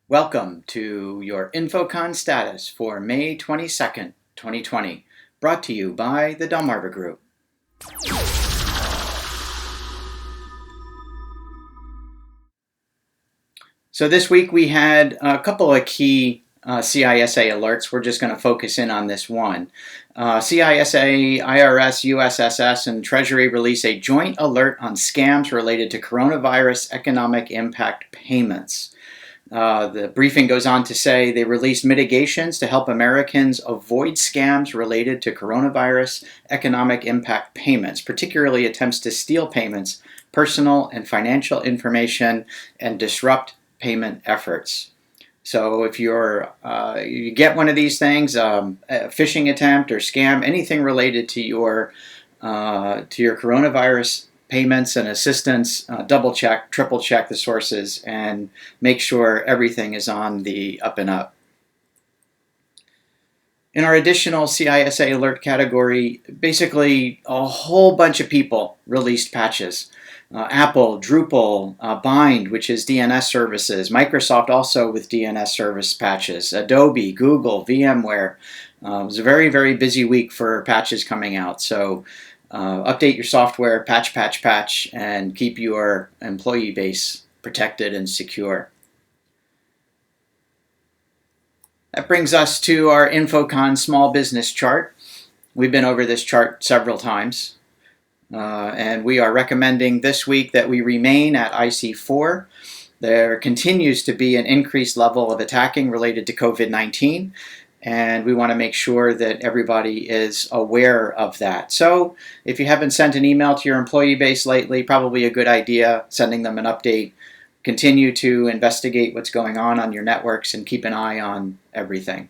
Welcome to your InfoCon status for May 22nd, 2020, brought to you by the Delmarva Group. So this week we had a couple of key CISA alerts. We're just going to focus in on this one. CISA, IRS, USSS, and Treasury release a joint alert on scams related to coronavirus economic impact payments. The briefing goes on to say they released mitigations to help Americans avoid scams related to coronavirus economic impact payments, particularly attempts to steal payments, personal and financial information, and disrupt payment efforts. So if you get one of these things, a phishing attempt or scam, anything related to your coronavirus payments and assistance, double check, triple check the sources, and make sure everything is on the up and up. In our additional CISA alert category, basically a whole bunch of people released patches. Apple, Drupal, Bind, which is DNS services, Microsoft also with DNS service patches, Adobe, Google, VMware. It was a very, very busy week for patches coming out. So update your software, patch, and keep your employee base protected and secure. That brings us to our InfoCon small business chart. We've been over this chart several times, and we are recommending this week that we remain at IC4. There continues to be an increased level of attacking related to COVID-19. And we want to make sure that everybody is aware of that. So if you haven't sent an email to your employee base lately, probably a good idea sending them an update. Continue to investigate what's going on your networks and keep an eye on everything.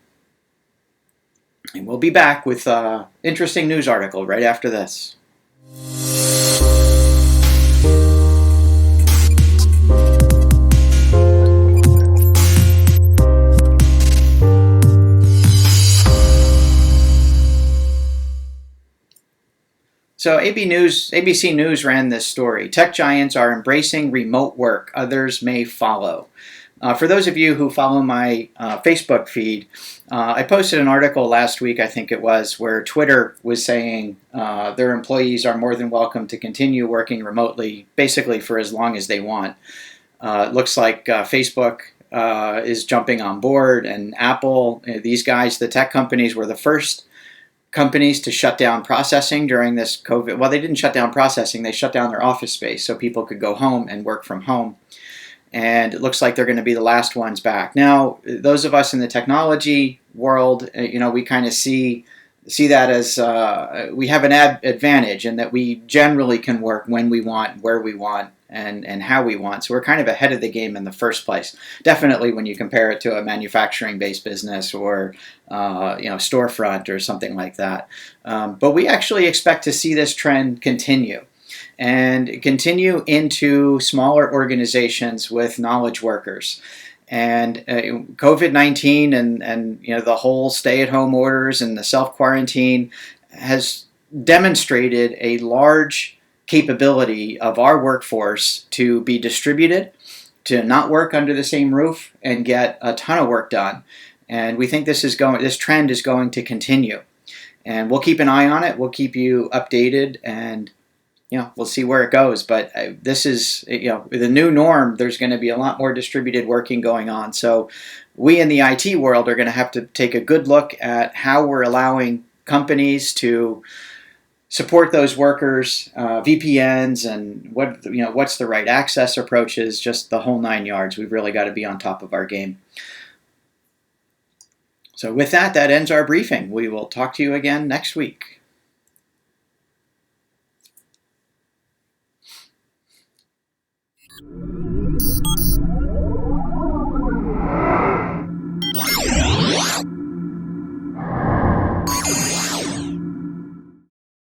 And we'll be back with an interesting news article right after this. So ABC News ran this story. Tech giants are embracing remote work. Others may follow. For those of you who follow my Facebook feed, I posted an article last week, I think it was, where Twitter was saying their employees are more than welcome to continue working remotely, basically for as long as they want. It looks like Facebook is jumping on board, and Apple, these guys, the tech companies, were the first companies to shut down processing during this COVID. Well, they didn't shut down processing, they shut down their office space so people could go home and work from home. And it looks like they're going to be the last ones back. Now, those of us in the technology world, we kind of see that as we have an advantage in that we generally can work when we want, where we want, and how we want. So we're kind of ahead of the game in the first place. Definitely when you compare it to a manufacturing-based business or storefront or something like that. But we actually expect to see this trend continue into smaller organizations with knowledge workers. And COVID-19 and the whole stay-at-home orders and the self-quarantine has demonstrated a large capability of our workforce to be distributed, to not work under the same roof, and get a ton of work done. And we think this trend is going to continue. And we'll keep an eye on it. We'll keep you updated, and we'll see where it goes. But this is the new norm. There's going to be a lot more distributed working going on. So we in the IT world are going to have to take a good look at how we're allowing companies to support those workers, VPNs, and what's the right access approaches, just the whole 9 yards. We've really got to be on top of our game. So with that ends our briefing. We will talk to you again next week.